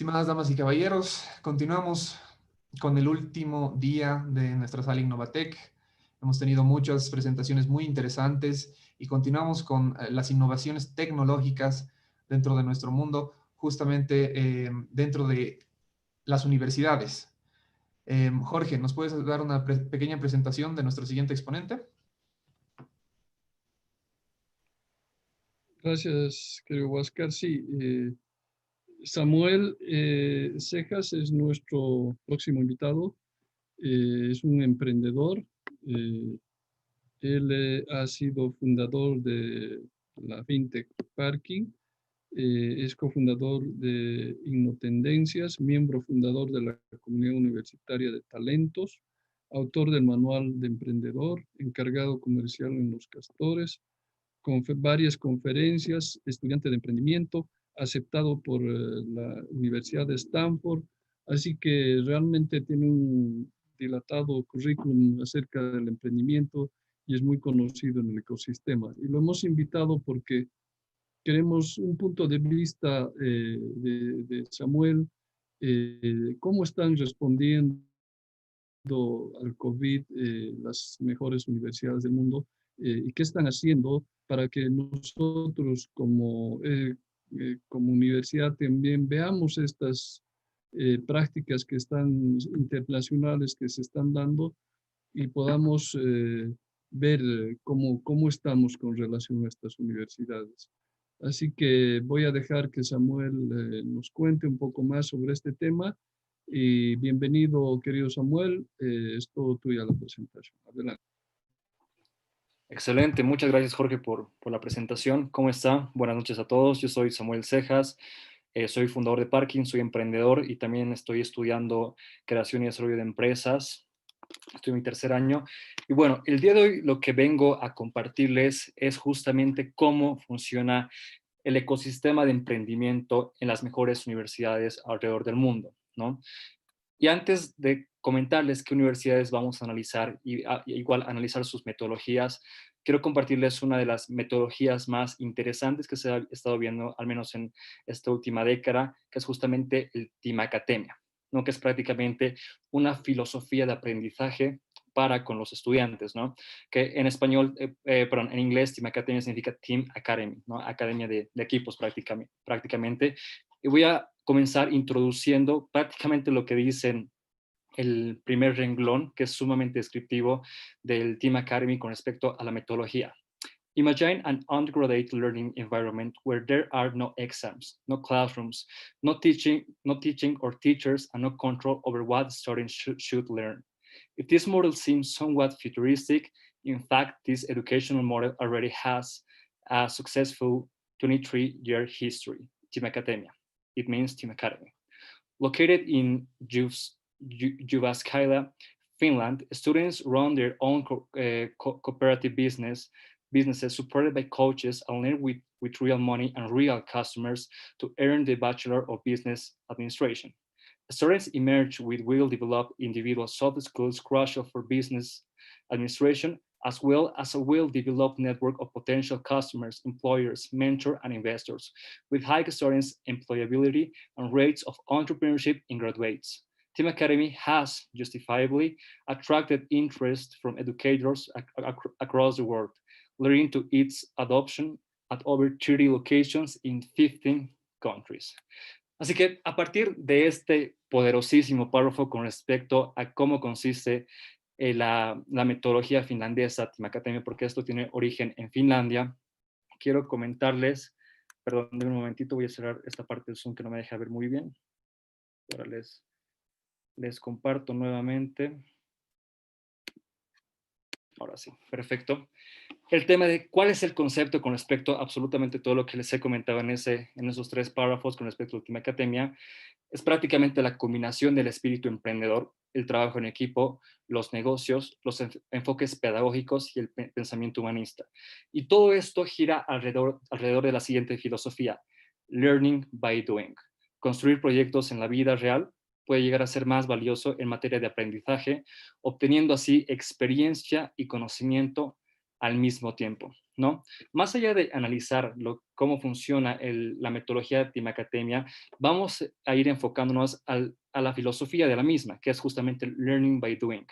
Estimadas damas y caballeros, continuamos con el último día de nuestra sala Innovatec. Hemos tenido muchas presentaciones muy interesantes y continuamos con las innovaciones tecnológicas dentro de nuestro mundo, justamente dentro de las universidades. Jorge, ¿nos puedes dar una pequeña presentación de nuestro siguiente exponente? Gracias, querido Huáscar. Sí, Samuel Cejas es nuestro próximo invitado. Es un emprendedor. eh, Él ha sido fundador de la FinTech Parking. Es cofundador de Innotendencias, miembro fundador de la Comunidad Universitaria de Talentos, autor del Manual de Emprendedor, encargado comercial en Los Castores, con varias conferencias, estudiante de emprendimiento, aceptado por la Universidad de Stanford, así que realmente tiene un dilatado currículum acerca del emprendimiento y es muy conocido en el ecosistema. Y lo hemos invitado porque queremos un punto de vista de Samuel, cómo están respondiendo al COVID las mejores universidades del mundo y qué están haciendo para que nosotros como universidad también veamos estas prácticas que están internacionales que se están dando y podamos ver cómo estamos con relación a estas universidades. Así que voy a dejar que Samuel nos cuente un poco más sobre este tema. Y bienvenido, querido Samuel. Es todo tuya la presentación. Adelante. Excelente, muchas gracias Jorge por la presentación. ¿Cómo está? Buenas noches a todos. Yo soy Samuel Cejas, soy fundador de Parking, soy emprendedor y también estoy estudiando creación y desarrollo de empresas. Estoy en mi tercer año. Y bueno, el día de hoy lo que vengo a compartirles es justamente cómo funciona el ecosistema de emprendimiento en las mejores universidades alrededor del mundo, ¿no? Y antes de comentarles qué universidades vamos a analizar y igual analizar sus metodologías, quiero compartirles una de las metodologías más interesantes que se ha estado viendo, al menos en esta última década, que es justamente el Team Academia, ¿no? Que es prácticamente una filosofía de aprendizaje para con los estudiantes, ¿no? Que en español, perdón, en inglés, Team Academia significa Team Academy, ¿no? Academia de equipos prácticamente. Y voy a comenzar introduciendo prácticamente lo que dicen el primer renglón, que es sumamente descriptivo del Team Academy con respecto a la metodología. Imagine an undergraduate learning environment where there are no exams, no classrooms, no teaching or teachers, and no control over what students should learn. If this model seems somewhat futuristic, in fact, this educational model already has a successful 23-year history, Team Academia. It means Team Academy. Located in Jyväskylä, Finland, students run their own cooperative businesses supported by coaches and learn with real money and real customers to earn the Bachelor of Business Administration. Students emerge with well-developed individual soft skills crucial for business administration, as well as a well-developed network of potential customers, employers, mentors, and investors, with high students' employability and rates of entrepreneurship in graduates. Team Academy has justifiably attracted interest from educators across the world, leading to its adoption at over 30 locations in 15 countries. Así que a partir de este poderosísimo párrafo con respecto a cómo consiste la metodología finlandesa Team Academia, porque esto tiene origen en Finlandia, quiero comentarles, perdón, de un momentito, voy a cerrar esta parte del Zoom que no me deja ver muy bien. Ahora les comparto nuevamente. Ahora sí, perfecto. El tema de cuál es el concepto con respecto a absolutamente todo lo que les he comentado en esos tres párrafos con respecto a Ultima Academia es prácticamente la combinación del espíritu emprendedor, el trabajo en equipo, los negocios, los enfoques pedagógicos y el pensamiento humanista. Y todo esto gira alrededor de la siguiente filosofía: learning by doing. Construir proyectos en la vida real puede llegar a ser más valioso en materia de aprendizaje, obteniendo así experiencia y conocimiento al mismo tiempo, ¿no? Más allá de analizar cómo funciona la metodología de Team Academia, vamos a ir enfocándonos a la filosofía de la misma, que es justamente Learning by Doing.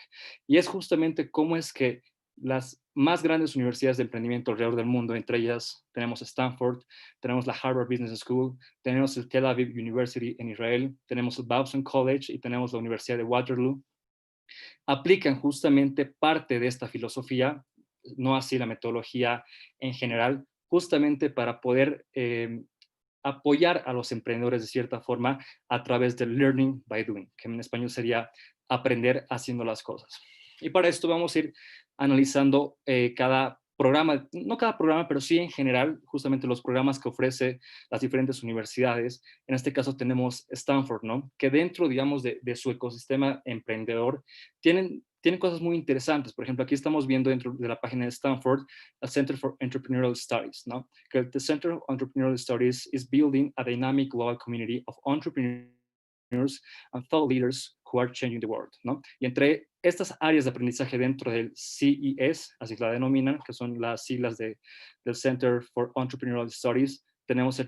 Y es justamente cómo es que las más grandes universidades de emprendimiento alrededor del mundo, entre ellas tenemos Stanford, tenemos la Harvard Business School, tenemos el Tel Aviv University en Israel, tenemos el Boston College y tenemos la Universidad de Waterloo, aplican justamente parte de esta filosofía, no así la metodología en general, justamente para poder apoyar a los emprendedores de cierta forma a través del learning by doing, que en español sería aprender haciendo las cosas. Y para esto vamos a ir analizando cada programa, no cada programa, pero sí en general, justamente los programas que ofrece las diferentes universidades. En este caso tenemos Stanford, ¿no? Que dentro, digamos, de su ecosistema emprendedor tienen cosas muy interesantes. Por ejemplo, aquí estamos viendo dentro de la página de Stanford el Center for Entrepreneurial Studies, ¿no? Que the Center for Entrepreneurial Studies is building a dynamic global community of entrepreneurs and thought leaders who are changing the world, ¿no? Y entre estas áreas de aprendizaje dentro del CES, así la denominan, que son las siglas del Center for Entrepreneurial Studies, tenemos el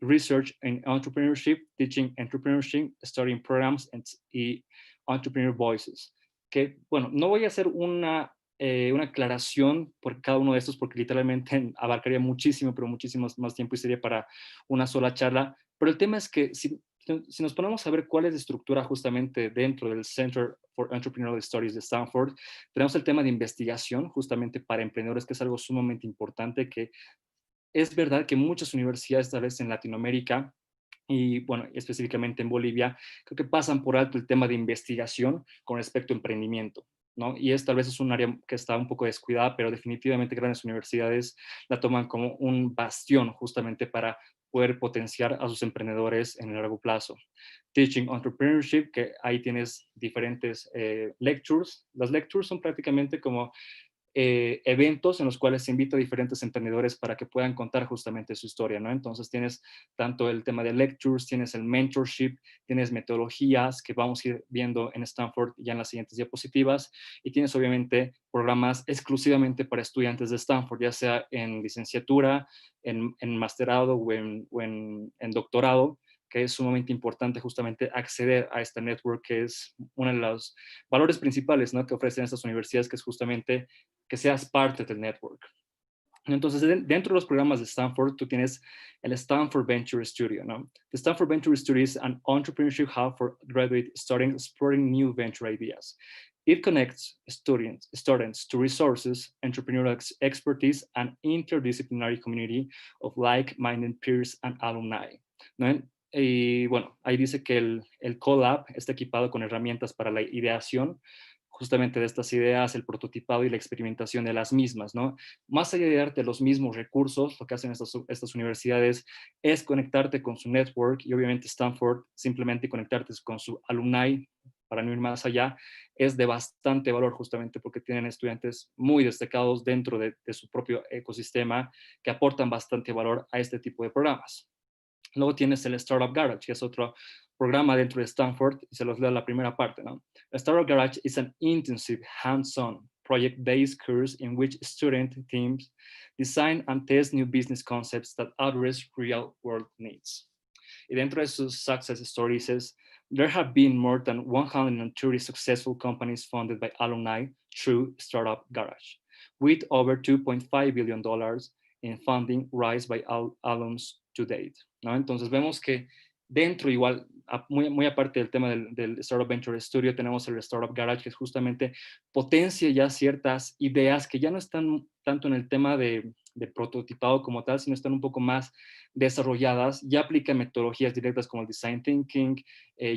Research in Entrepreneurship, Teaching Entrepreneurship, Starting Programs y Entrepreneur Voices. Que, bueno, no voy a hacer una aclaración por cada uno de estos porque literalmente abarcaría muchísimo, pero muchísimo más tiempo y sería para una sola charla. Pero el tema es que si nos ponemos a ver cuál es la estructura justamente dentro del Center for Entrepreneurial Studies de Stanford, tenemos el tema de investigación justamente para emprendedores, que es algo sumamente importante, que es verdad que muchas universidades, tal vez en Latinoamérica, y bueno, específicamente en Bolivia, creo que pasan por alto el tema de investigación con respecto a emprendimiento, ¿no? Y tal vez es un área que está un poco descuidada, pero definitivamente grandes universidades la toman como un bastión justamente para poder potenciar a sus emprendedores en el largo plazo. Teaching Entrepreneurship, que ahí tienes diferentes lectures. Las lectures son prácticamente como eventos en los cuales se invita a diferentes emprendedores para que puedan contar justamente su historia, ¿no? Entonces tienes tanto el tema de lectures, tienes el mentorship, tienes metodologías que vamos a ir viendo en Stanford ya en las siguientes diapositivas, y tienes obviamente programas exclusivamente para estudiantes de Stanford, ya sea en licenciatura, en masterado o en doctorado, que es sumamente importante justamente acceder a esta network, que es uno de los valores principales, ¿no?, que ofrecen estas universidades, que es justamente que seas parte del network. Entonces, dentro de los programas de Stanford, tú tienes el Stanford Venture Studio, ¿no? The Stanford Venture Studio is an entrepreneurship hub for graduate students exploring new venture ideas. It connects students to resources, entrepreneurial expertise, and interdisciplinary community of like-minded peers and alumni, ¿no? Y bueno, ahí dice que el CoLab está equipado con herramientas para la ideación justamente de estas ideas, el prototipado y la experimentación de las mismas, ¿no? Más allá de darte los mismos recursos, lo que hacen estas universidades es conectarte con su network, y obviamente Stanford, simplemente conectarte con su alumni, para no ir más allá, es de bastante valor, justamente porque tienen estudiantes muy destacados dentro de su propio ecosistema, que aportan bastante valor a este tipo de programas. Luego tienes el Startup Garage, que es otro programa dentro de Stanford, y se los leo la primera parte, ¿no? The Startup Garage is an intensive, hands-on, project-based course in which student teams design and test new business concepts that address real-world needs. Y dentro de sus success stories es, there have been more than 130 successful companies funded by alumni through Startup Garage, with over $2.5 billion in funding raised by alums to date, ¿no? Entonces vemos que dentro, igual, muy aparte del tema del Startup Venture Studio, tenemos el Startup Garage, que justamente potencia ya ciertas ideas que ya no están tanto en el tema de prototipado como tal, sino están un poco más desarrolladas, ya aplican metodologías directas como el Design Thinking,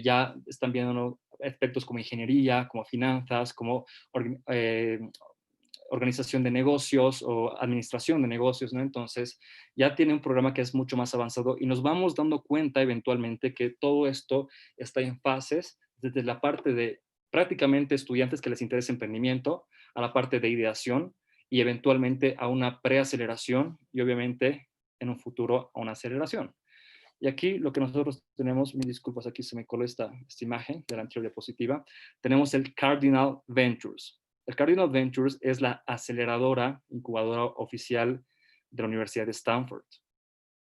ya están viendo aspectos como ingeniería, como finanzas, como organización de negocios o administración de negocios, ¿no? Entonces ya tiene un programa que es mucho más avanzado, y nos vamos dando cuenta eventualmente que todo esto está en fases, desde la parte de prácticamente estudiantes que les interesa emprendimiento, a la parte de ideación, y eventualmente a una preaceleración, y obviamente en un futuro a una aceleración. Y aquí lo que nosotros tenemos, mis disculpas, aquí se me coló esta imagen de la anterior diapositiva, tenemos el Cardinal Ventures. El Cardinal Ventures es la aceleradora, incubadora oficial de la Universidad de Stanford.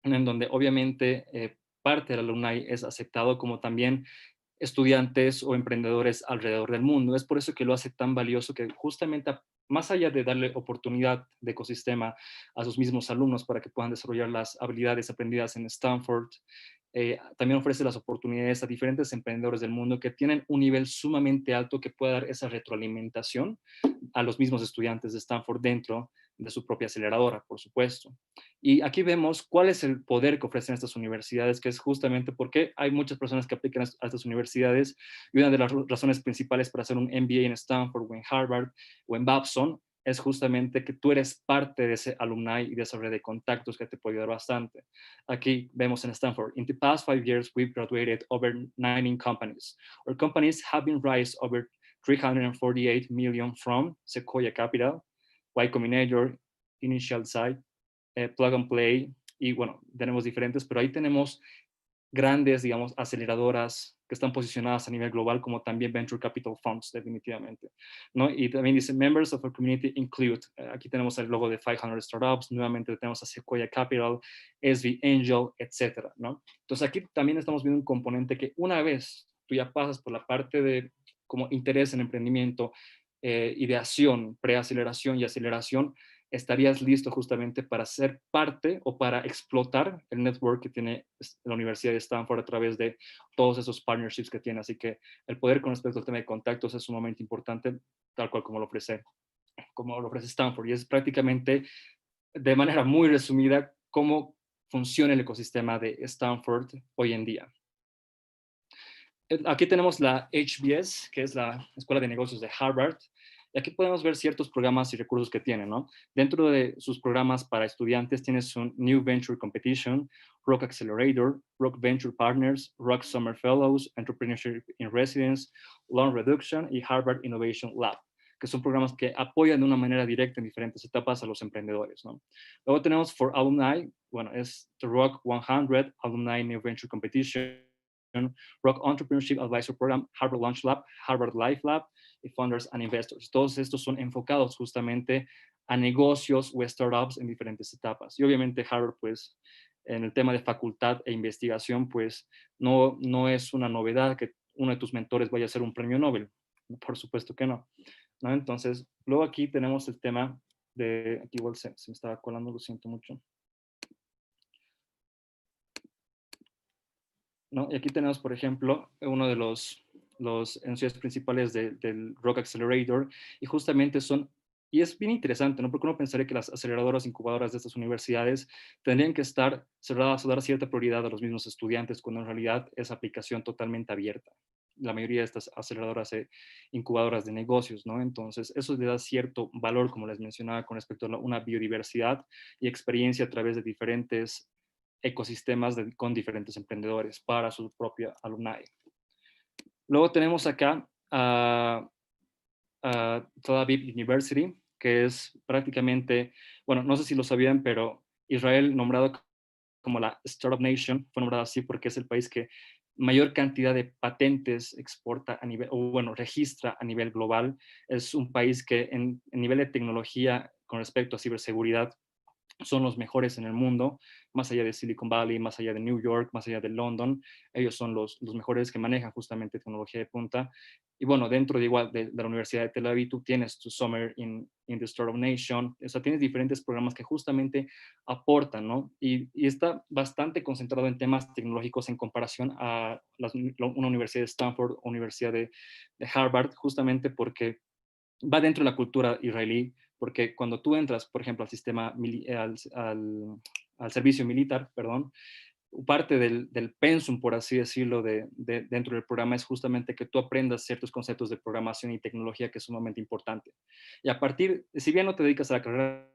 en donde obviamente parte del alumni es aceptado como también estudiantes o emprendedores alrededor del mundo. Es por eso que lo hace tan valioso, que justamente más allá de darle oportunidad de ecosistema a sus mismos alumnos para que puedan desarrollar las habilidades aprendidas en Stanford, también ofrece las oportunidades a diferentes emprendedores del mundo que tienen un nivel sumamente alto que puede dar esa retroalimentación a los mismos estudiantes de Stanford dentro de su propia aceleradora, por supuesto. Y aquí vemos cuál es el poder que ofrecen estas universidades, que es justamente porque hay muchas personas que aplican a estas universidades, y una de las razones principales para hacer un MBA en Stanford o en Harvard o en Babson es justamente que tú eres parte de ese alumni y de esa red de contactos que te puede ayudar bastante. Aquí vemos en Stanford, in the past 5 years, we've graduated over 19 companies. Our companies have been raised over 348 million from Sequoia Capital, Y Combinator, Initial Site, Plug and Play, y bueno, tenemos diferentes, pero ahí tenemos grandes, digamos, aceleradoras que están posicionadas a nivel global, como también Venture Capital Funds, definitivamente, ¿no? Y también dice, members of our community include, aquí tenemos el logo de 500 Startups, nuevamente tenemos a Sequoia Capital, SV Angel, etcétera, ¿no? Entonces aquí también estamos viendo un componente que una vez tú ya pasas por la parte de como interés en emprendimiento, ideación, preaceleración y aceleración, estarías listo justamente para ser parte o para explotar el network que tiene la Universidad de Stanford a través de todos esos partnerships que tiene. Así que el poder con respecto al tema de contactos es sumamente importante, tal cual como lo ofrece Stanford. Y es prácticamente, de manera muy resumida, cómo funciona el ecosistema de Stanford hoy en día. Aquí tenemos la HBS, que es la Escuela de Negocios de Harvard. Y aquí podemos ver ciertos programas y recursos que tienen, ¿no? Dentro de sus programas para estudiantes tienes un New Venture Competition, Rock Accelerator, Rock Venture Partners, Rock Summer Fellows, Entrepreneurship in Residence, Loan Reduction y Harvard Innovation Lab, que son programas que apoyan de una manera directa en diferentes etapas a los emprendedores, ¿no? Luego tenemos For Alumni, bueno, es The Rock 100 Alumni New Venture Competition, Rock Entrepreneurship Advisor Program, Harvard Launch Lab, Harvard Life Lab y Funders and Investors. Todos estos son enfocados justamente a negocios o startups en diferentes etapas. Y obviamente Harvard, pues, en el tema de facultad e investigación, pues, no es una novedad que uno de tus mentores vaya a ser un premio Nobel. Por supuesto que no, ¿no? Entonces, luego aquí tenemos el tema de, aquí igual se me estaba colando, lo siento mucho. ¿No? Y aquí tenemos, por ejemplo, uno de los enunciados principales del Rock Accelerator, y justamente son, y es bien interesante, ¿no? Porque uno pensaría que las aceleradoras incubadoras de estas universidades tendrían que estar cerradas o dar cierta prioridad a los mismos estudiantes, cuando en realidad es aplicación totalmente abierta. La mayoría de estas aceleradoras incubadoras de negocios, ¿no? Entonces, eso le da cierto valor, como les mencionaba, con respecto a una biodiversidad y experiencia a través de diferentes ecosistemas con diferentes emprendedores para su propia alumni. Luego tenemos acá Tel Aviv University, que es prácticamente, bueno, no sé si lo sabían, pero Israel, nombrado como la Startup Nation, fue nombrado así porque es el país que mayor cantidad de patentes exporta a nivel, o bueno, registra a nivel global. Es un país que en nivel de tecnología con respecto a ciberseguridad son los mejores en el mundo, más allá de Silicon Valley, más allá de New York, más allá de London. Ellos son los mejores que manejan justamente tecnología de punta. Y bueno, dentro de igual de la Universidad de Tel Aviv, tú tienes tu Summer in the Startup Nation, o sea, tienes diferentes programas que justamente aportan, ¿no? Y está bastante concentrado en temas tecnológicos en comparación a una universidad de Stanford o universidad de Harvard, justamente porque va dentro de la cultura israelí, porque cuando tú entras, por ejemplo, al sistema, al servicio militar, perdón, parte del pensum, por así decirlo, dentro del programa es justamente que tú aprendas ciertos conceptos de programación y tecnología, que es sumamente importante. Y a partir, si bien no te dedicas a la carrera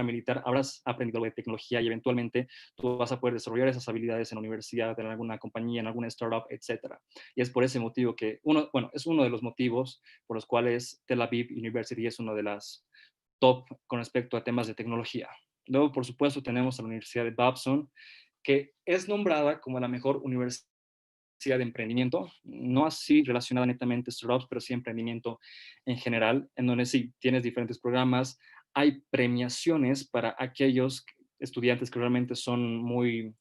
militar, habrás aprendido de tecnología y eventualmente tú vas a poder desarrollar esas habilidades en la universidad, en alguna compañía, en alguna startup, etcétera. Y es por ese motivo que es uno de los motivos por los cuales Tel Aviv University es uno de las top con respecto a temas de tecnología. Luego, por supuesto, tenemos a la Universidad de Babson, que es nombrada como la mejor universidad de emprendimiento, no así relacionada netamente a startups, pero sí emprendimiento en general, en donde sí tienes diferentes programas, hay premiaciones para aquellos estudiantes que realmente son muy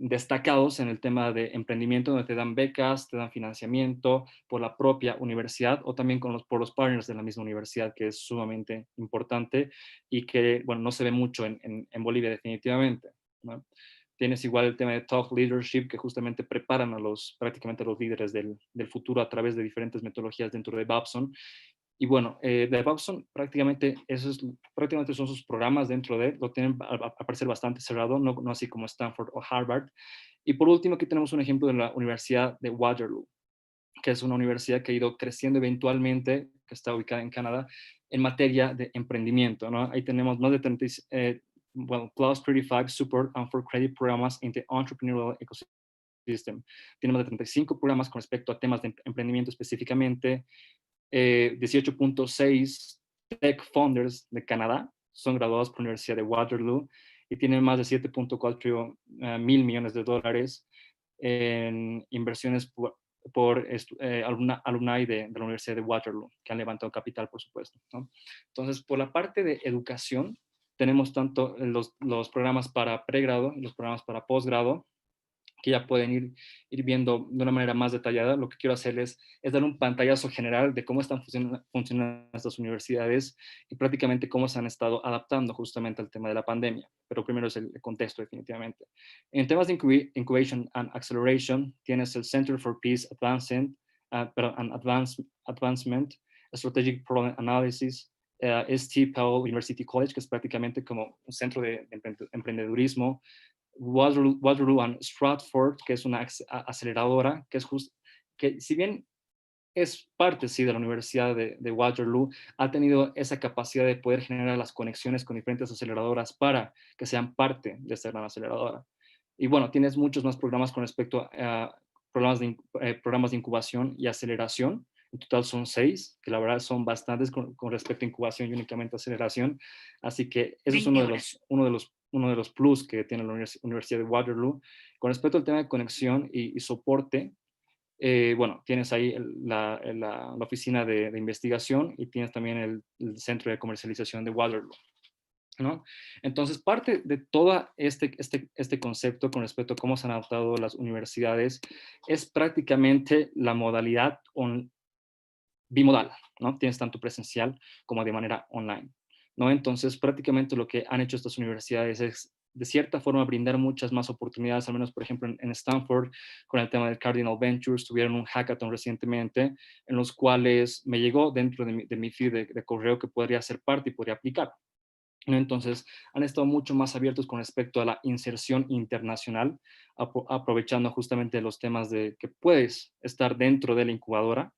destacados en el tema de emprendimiento, donde te dan becas, te dan financiamiento por la propia universidad o también por los partners de la misma universidad, que es sumamente importante y que, bueno, no se ve mucho en Bolivia definitivamente, ¿no? Tienes igual el tema de Thought Leadership, que justamente preparan prácticamente a los líderes del futuro a través de diferentes metodologías dentro de Babson. Y bueno, de Babson prácticamente son sus programas dentro de, lo tienen a parecer bastante cerrado, no así como Stanford o Harvard. Y por último, aquí tenemos un ejemplo de la Universidad de Waterloo, que es una universidad que ha ido creciendo eventualmente, que está ubicada en Canadá, en materia de emprendimiento, ¿no? Ahí tenemos más de 30, plus 35 support and for credit programas in the entrepreneurial ecosystem. Tiene más de 35 programas con respecto a temas de emprendimiento específicamente. 18.6 Tech Founders de Canadá son graduados por la Universidad de Waterloo y tienen más de 7.4 mil millones de dólares en inversiones por alumni de la Universidad de Waterloo, que han levantado capital, por supuesto, ¿no? Entonces, por la parte de educación, tenemos tanto los programas para pregrado y los programas para posgrado, que ya pueden ir viendo de una manera más detallada. Lo que quiero hacerles es dar un pantallazo general de cómo están funcionando estas universidades y prácticamente cómo se han estado adaptando justamente al tema de la pandemia. Pero primero es el contexto, definitivamente. En temas de Incubation and Acceleration, tienes el Center for Peace Advancement, Advancement, Strategic Problem Analysis, ST Powell University College, que es prácticamente como un centro de emprendedurismo. Waterloo and Stratford, que es una aceleradora, que si bien es parte, sí, de la Universidad de Waterloo, ha tenido esa capacidad de poder generar las conexiones con diferentes aceleradoras para que sean parte de esta gran aceleradora. Y bueno, tienes muchos más programas con respecto a programas de incubación y aceleración. En total son 6, que la verdad son bastantes con respecto a incubación y únicamente aceleración. Así que eso es uno de los plus que tiene la Universidad de Waterloo. Con respecto al tema de conexión y soporte, bueno, tienes ahí la oficina de investigación y tienes también el centro de comercialización de Waterloo, ¿no? Entonces, parte de todo este concepto con respecto a cómo se han adaptado las universidades es prácticamente la modalidad bimodal, ¿no? Tienes tanto presencial como de manera online, ¿no? Entonces, prácticamente lo que han hecho estas universidades es, de cierta forma, brindar muchas más oportunidades, al menos, por ejemplo, en Stanford, con el tema del Cardinal Ventures, tuvieron un hackathon recientemente, en los cuales me llegó dentro de mi feed de correo que podría ser parte y podría aplicar, ¿no? Entonces, han estado mucho más abiertos con respecto a la inserción internacional, aprovechando justamente los temas de que puedes estar dentro de la incubadora,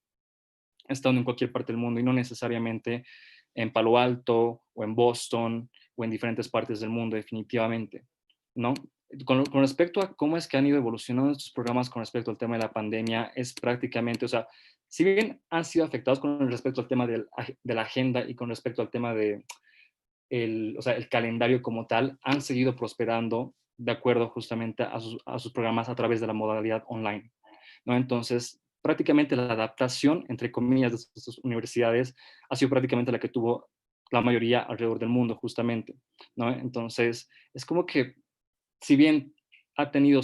estando en cualquier parte del mundo y no necesariamente en Palo Alto o en Boston o en diferentes partes del mundo, definitivamente, ¿no? Con respecto a cómo es que han ido evolucionando estos programas con respecto al tema de la pandemia, es prácticamente, o sea, si bien han sido afectados con respecto al tema de la agenda y con respecto al tema de o sea, el calendario como tal, han seguido prosperando de acuerdo justamente a sus programas a través de la modalidad online, ¿no? Entonces, prácticamente la adaptación, entre comillas, de estas universidades ha sido prácticamente la que tuvo la mayoría alrededor del mundo, justamente, ¿no? Entonces, es como que, si bien ha tenido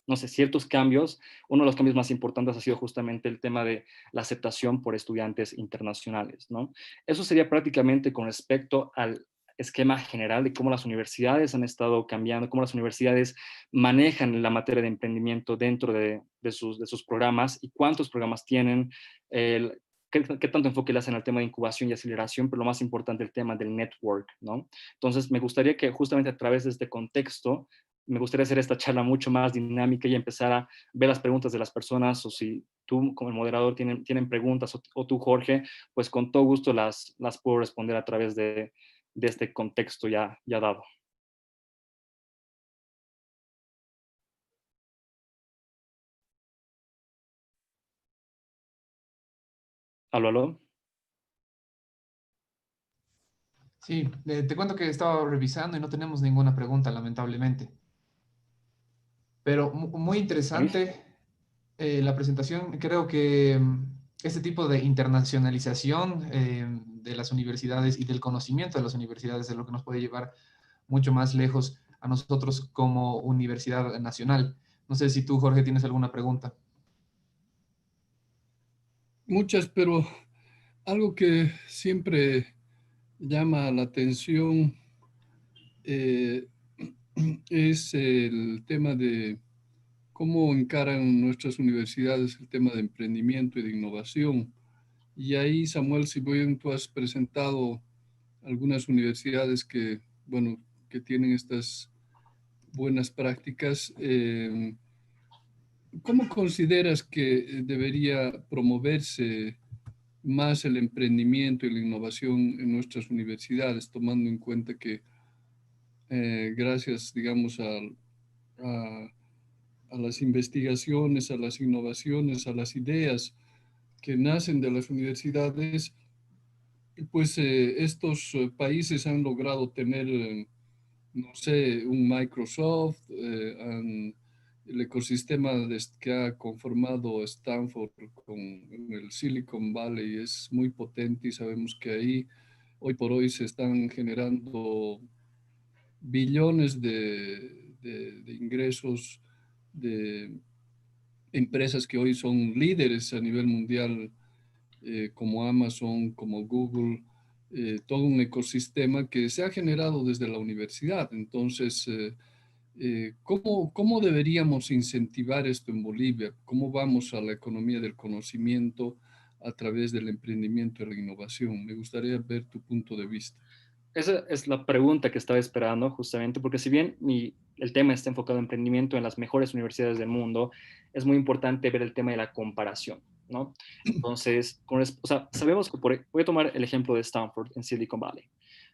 no sé, ciertos cambios, uno de los cambios más importantes ha sido justamente el tema de la aceptación por estudiantes internacionales, ¿no? Eso sería prácticamente con respecto al esquema general de cómo las universidades han estado cambiando, cómo las universidades manejan la materia de emprendimiento dentro de sus programas y cuántos programas tienen, qué tanto enfoque le hacen al tema de incubación y aceleración, pero lo más importante, el tema del network, ¿no? Entonces, me gustaría que justamente a través de este contexto me gustaría hacer esta charla mucho más dinámica y empezar a ver las preguntas de las personas, o si tú como el moderador tienen preguntas, o tú, Jorge, pues con todo gusto las puedo responder a través de este contexto ya dado. ¿Aló, aló? Sí, te cuento que estaba revisando y no tenemos ninguna pregunta, lamentablemente. Pero muy Buenísimo. interesante la presentación. Creo que este tipo de internacionalización de las universidades y del conocimiento de las universidades es lo que nos puede llevar mucho más lejos a nosotros como universidad nacional. No sé si tú, Jorge, tienes alguna pregunta. Muchas, pero algo que siempre llama la atención eh, es el tema de cómo encaran nuestras universidades el tema de emprendimiento y de innovación. Y ahí, Samuel, si bien tú has presentado algunas universidades que, bueno, que tienen estas buenas prácticas, ¿cómo consideras que debería promoverse más el emprendimiento y la innovación en nuestras universidades, tomando en cuenta que gracias, digamos, a, a las investigaciones, a las innovaciones, a las ideas que nacen de las universidades, pues estos países han logrado tener, no sé, un Microsoft, el ecosistema que ha conformado Stanford con el Silicon Valley es muy potente y sabemos que ahí hoy por hoy se están generando billones de ingresos de empresas que hoy son líderes a nivel mundial, como Amazon, como Google, todo un ecosistema que se ha generado desde la universidad. Entonces, ¿cómo deberíamos incentivar esto en Bolivia? ¿Cómo vamos a la economía del conocimiento a través del emprendimiento y la innovación? Me gustaría ver tu punto de vista. Esa es la pregunta que estaba esperando justamente, porque si bien el tema está enfocado en emprendimiento en las mejores universidades del mundo, es muy importante ver el tema de la comparación, ¿no? Entonces, o sea, sabemos que voy a tomar el ejemplo de Stanford en Silicon Valley,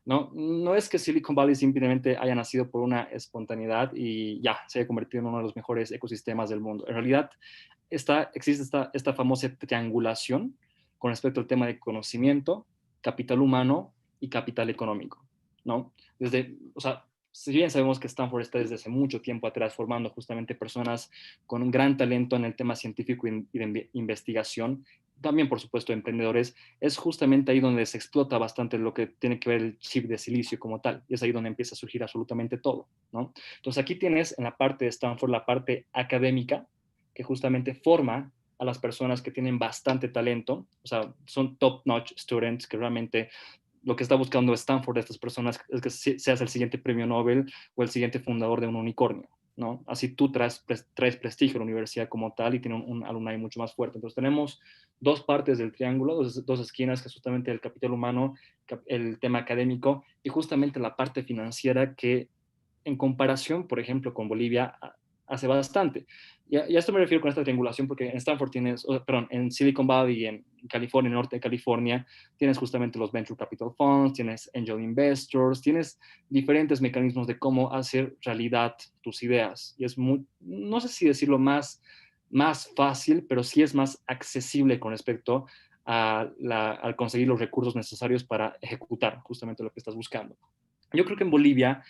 ¿no? No es que Silicon Valley simplemente haya nacido por una espontaneidad y ya se haya convertido en uno de los mejores ecosistemas del mundo. En realidad, existe esta famosa triangulación con respecto al tema de conocimiento, capital humano y capital económico, ¿no? O sea, si bien sabemos que Stanford está desde hace mucho tiempo atrás formando justamente personas con un gran talento en el tema científico y de investigación, también por supuesto emprendedores, es justamente ahí donde se explota bastante lo que tiene que ver el chip de silicio como tal, y es ahí donde empieza a surgir absolutamente todo, ¿no? Entonces aquí tienes en la parte de Stanford la parte académica, que justamente forma a las personas que tienen bastante talento, o sea, son top-notch students que realmente lo que está buscando Stanford de estas personas es que seas el siguiente premio Nobel o el siguiente fundador de un unicornio, ¿no? Así tú traes prestigio a la universidad como tal y tiene un alumni mucho más fuerte. Entonces tenemos dos partes del triángulo, dos esquinas, que es justamente el capital humano, el tema académico y justamente la parte financiera que en comparación, por ejemplo, con Bolivia, hace bastante. Y a esto me refiero con esta triangulación porque en Stanford tienes, perdón, en Silicon Valley y en California, en norte de California, tienes justamente los Venture Capital Funds, tienes Angel Investors, tienes diferentes mecanismos de cómo hacer realidad tus ideas. Y es muy, no sé si decirlo más fácil, pero sí es más accesible con respecto al conseguir los recursos necesarios para ejecutar justamente lo que estás buscando. Yo creo que en Bolivia,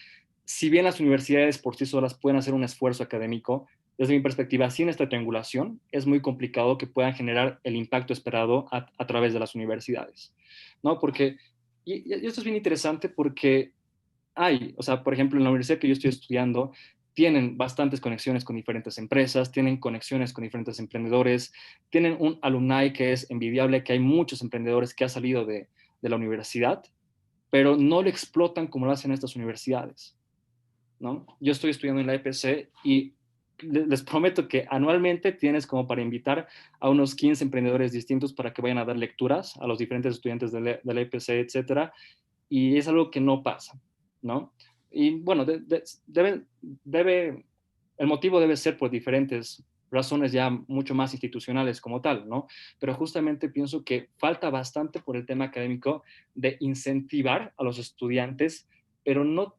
si bien las universidades por sí solas pueden hacer un esfuerzo académico, desde mi perspectiva, sin esta triangulación, es muy complicado que puedan generar el impacto esperado a través de las universidades, ¿no? Porque, y esto es bien interesante porque o sea, por ejemplo, en la universidad que yo estoy estudiando, tienen bastantes conexiones con diferentes empresas, tienen conexiones con diferentes emprendedores, tienen un alumni que es envidiable, que hay muchos emprendedores que han salido de la universidad, pero no lo explotan como lo hacen estas universidades, ¿no? Yo estoy estudiando en la EPC y les prometo que anualmente tienes como para invitar a unos 15 emprendedores distintos para que vayan a dar lecturas a los diferentes estudiantes de la EPC, etcétera, y es algo que no pasa, ¿no? Y bueno, el motivo debe ser por diferentes razones ya mucho más institucionales como tal, ¿no? Pero justamente pienso que falta bastante por el tema académico de incentivar a los estudiantes, pero no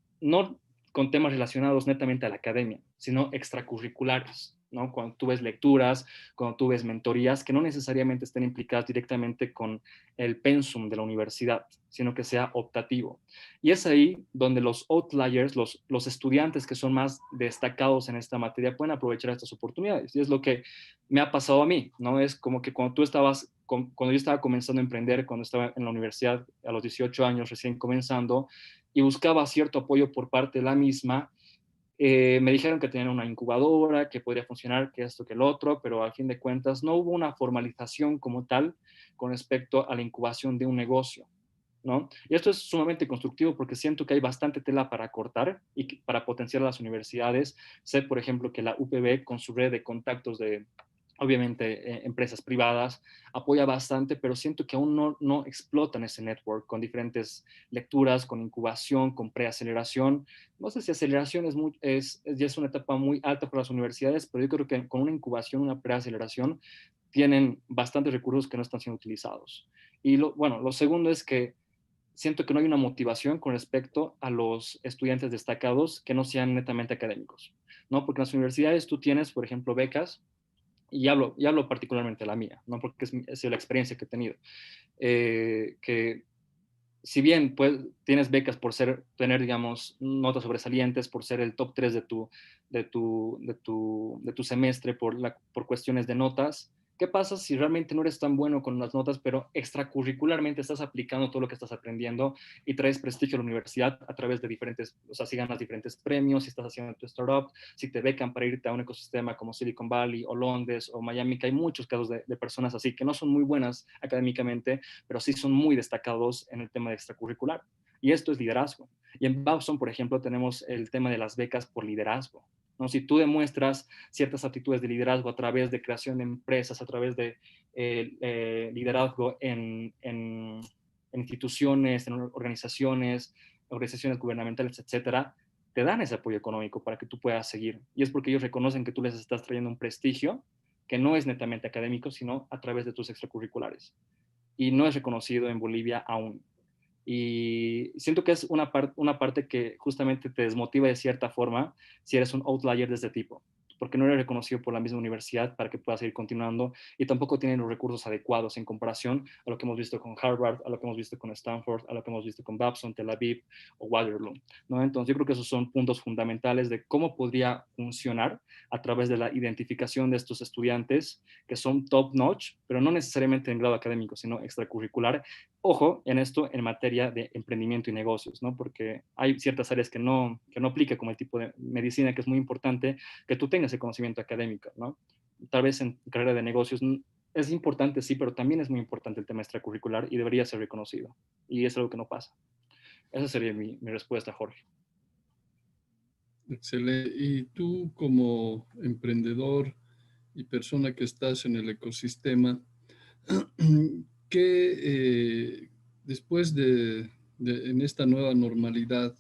con temas relacionados netamente a la academia, sino extracurriculares, ¿no? Cuando tú ves lecturas, cuando tú ves mentorías que no necesariamente estén implicadas directamente con el pensum de la universidad, sino que sea optativo. Y es ahí donde los outliers, los estudiantes que son más destacados en esta materia, pueden aprovechar estas oportunidades. Y es lo que me ha pasado a mí, ¿no? Es como que cuando yo estaba comenzando a emprender, cuando estaba en la universidad a los 18 años recién comenzando, y buscaba cierto apoyo por parte de la misma. Me dijeron que tenían una incubadora, que podría funcionar, que esto, que el otro, pero al fin de cuentas no hubo una formalización como tal con respecto a la incubación de un negocio, ¿no? Y esto es sumamente constructivo porque siento que hay bastante tela para cortar y para potenciar a las universidades. Sé, por ejemplo, que la UPB, con su red de contactos de, obviamente, empresas privadas, apoya bastante, pero siento que aún no explotan ese network con diferentes lecturas, con incubación, con preaceleración. No sé si aceleración ya es una etapa muy alta para las universidades, pero yo creo que con una incubación, una preaceleración, tienen bastantes recursos que no están siendo utilizados. Y bueno, lo segundo es que siento que no hay una motivación con respecto a los estudiantes destacados que no sean netamente académicos, ¿no? Porque en las universidades tú tienes, por ejemplo, becas, y hablo particularmente de la mía, ¿no? Porque es la experiencia que he tenido, que si bien pues, tienes becas por tener, digamos, notas sobresalientes, por ser el top 3 de tu semestre, por cuestiones de notas, ¿qué pasa si realmente no eres tan bueno con las notas, pero extracurricularmente estás aplicando todo lo que estás aprendiendo y traes prestigio a la universidad a través de diferentes, o sea, si ganas diferentes premios, si estás haciendo tu startup, si te becan para irte a un ecosistema como Silicon Valley o Londres o Miami, que hay muchos casos de personas así que no son muy buenas académicamente, pero sí son muy destacados en el tema de extracurricular. Y esto es liderazgo. Y en Babson, por ejemplo, tenemos el tema de las becas por liderazgo, ¿no? Si tú demuestras ciertas aptitudes de liderazgo a través de creación de empresas, a través de liderazgo en instituciones, en organizaciones gubernamentales, etcétera, te dan ese apoyo económico para que tú puedas seguir. Y es porque ellos reconocen que tú les estás trayendo un prestigio que no es netamente académico, sino a través de tus extracurriculares. Y no es reconocido en Bolivia aún. Y siento que es una parte que justamente te desmotiva de cierta forma si eres un outlier de este tipo, porque no eres reconocido por la misma universidad para que puedas seguir continuando y tampoco tienen los recursos adecuados en comparación a lo que hemos visto con Harvard, a lo que hemos visto con Stanford, a lo que hemos visto con Babson, Tel Aviv o Waterloo, ¿no? Entonces yo creo que esos son puntos fundamentales de cómo podría funcionar a través de la identificación de estos estudiantes que son top notch, pero no necesariamente en grado académico, sino extracurricular. Ojo en esto en materia de emprendimiento y negocios, ¿no? Porque hay ciertas áreas que no aplica, como el tipo de medicina, que es muy importante que tú tengas ese conocimiento académico, ¿no? Tal vez en carrera de negocios es importante, sí, pero también es muy importante el tema extracurricular y debería ser reconocido. Y es algo que no pasa. Esa sería mi respuesta, Jorge. Excelente. Y tú como emprendedor y persona que estás en el ecosistema, ¿qué después en esta nueva normalidad,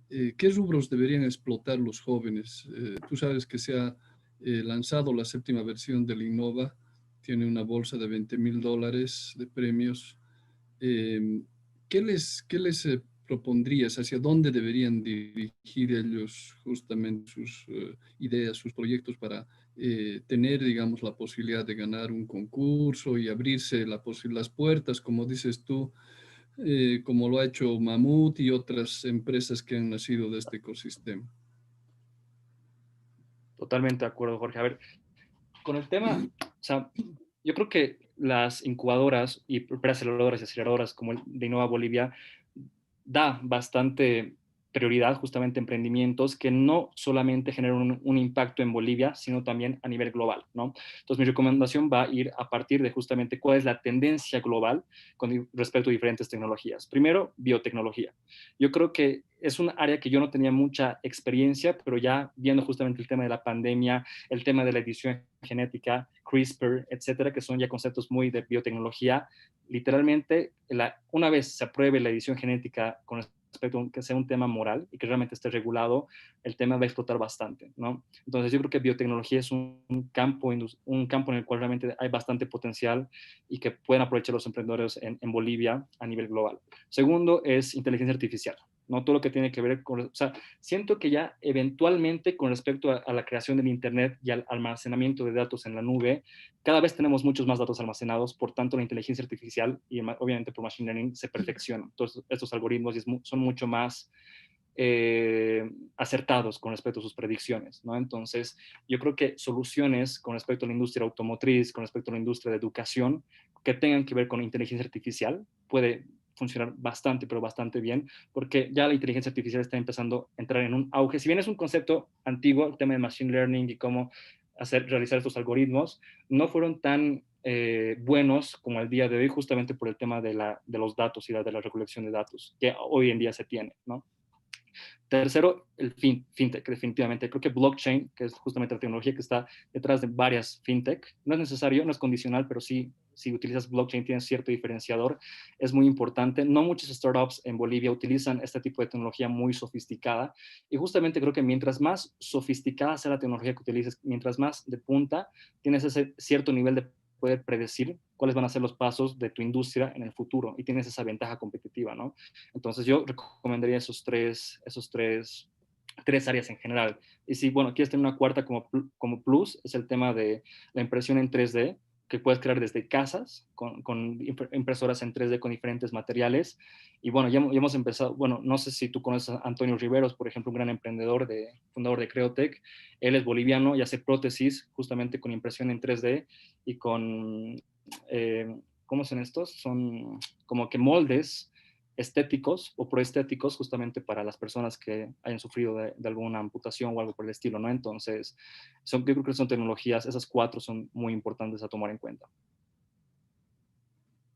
qué rubros deberían explotar los jóvenes? Tú sabes que se ha lanzado la séptima versión del Innova, tiene una bolsa de $20,000 de premios. Eh, ¿qué les propondrías? ¿Hacia dónde deberían dirigir ellos justamente sus ideas, sus proyectos para tener, digamos, la posibilidad de ganar un concurso y abrirse las puertas, como dices tú, como lo ha hecho Mamut y otras empresas que han nacido de este ecosistema? Totalmente de acuerdo, Jorge. A ver, con el tema, o sea, yo creo que las incubadoras y preaceleradoras y aceleradoras como el de Innova Bolivia da bastante prioridad justamente a emprendimientos que no solamente generan un impacto en Bolivia, sino también a nivel global, ¿no? Entonces, mi recomendación va a ir a partir de justamente cuál es la tendencia global con respecto a diferentes tecnologías. Primero, biotecnología. Yo creo que es un área que yo no tenía mucha experiencia, pero ya viendo justamente el tema de la pandemia, el tema de la edición genética, CRISPR, etcétera, que son ya conceptos muy de biotecnología, literalmente, una vez se apruebe la edición genética con respecto a que sea un tema moral y que realmente esté regulado, el tema va a explotar bastante, ¿no? Entonces yo creo que biotecnología es un campo en el cual realmente hay bastante potencial y que pueden aprovechar los emprendedores en Bolivia a nivel global. Segundo es inteligencia artificial, ¿no? Todo lo que tiene que ver con, o sea, siento que ya eventualmente con respecto a la creación del Internet y al almacenamiento de datos en la nube, cada vez tenemos muchos más datos almacenados, por tanto la inteligencia artificial y obviamente por machine learning se perfecciona. Entonces estos algoritmos son mucho más acertados con respecto a sus predicciones, ¿no? Entonces yo creo que soluciones con respecto a la industria automotriz, con respecto a la industria de educación, que tengan que ver con inteligencia artificial, funcionar bastante, pero bastante bien, porque ya la inteligencia artificial está empezando a entrar en un auge. Si bien es un concepto antiguo, el tema de machine learning y cómo realizar estos algoritmos, no fueron tan buenos como el día de hoy, justamente por el tema de los datos y de la recolección de datos que hoy en día se tiene, ¿no? Tercero, el fintech, definitivamente. Creo que blockchain, que es justamente la tecnología que está detrás de varias fintech, no es necesario, no es condicional, pero sí, si utilizas blockchain tienes cierto diferenciador, es muy importante. No muchas startups en Bolivia utilizan este tipo de tecnología muy sofisticada y justamente creo que mientras más sofisticada sea la tecnología que utilices, mientras más de punta, tienes ese cierto nivel de poder predecir cuáles van a ser los pasos de tu industria en el futuro y tienes esa ventaja competitiva, ¿no? Entonces yo recomendaría esos tres áreas en general. Y si, bueno, quieres tener una cuarta como plus, es el tema de la impresión en 3D, que puedes crear desde casas, con impresoras en 3D con diferentes materiales. Y bueno, ya hemos empezado, bueno, no sé si tú conoces a Antonio Riveros, por ejemplo, un gran emprendedor, fundador de Creotech. Él es boliviano y hace prótesis justamente con impresión en 3D y con, ¿cómo son estos? Son como que moldes estéticos o proestéticos justamente para las personas que hayan sufrido de alguna amputación o algo por el estilo, ¿no? Entonces, yo creo que son tecnologías, esas cuatro son muy importantes a tomar en cuenta.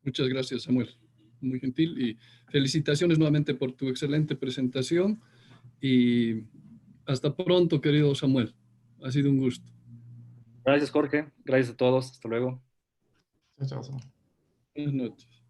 Muchas gracias, Samuel. Muy gentil y felicitaciones nuevamente por tu excelente presentación y hasta pronto, querido Samuel. Ha sido un gusto. Gracias, Jorge. Gracias a todos. Hasta luego. Chao, chao. Buenas noches.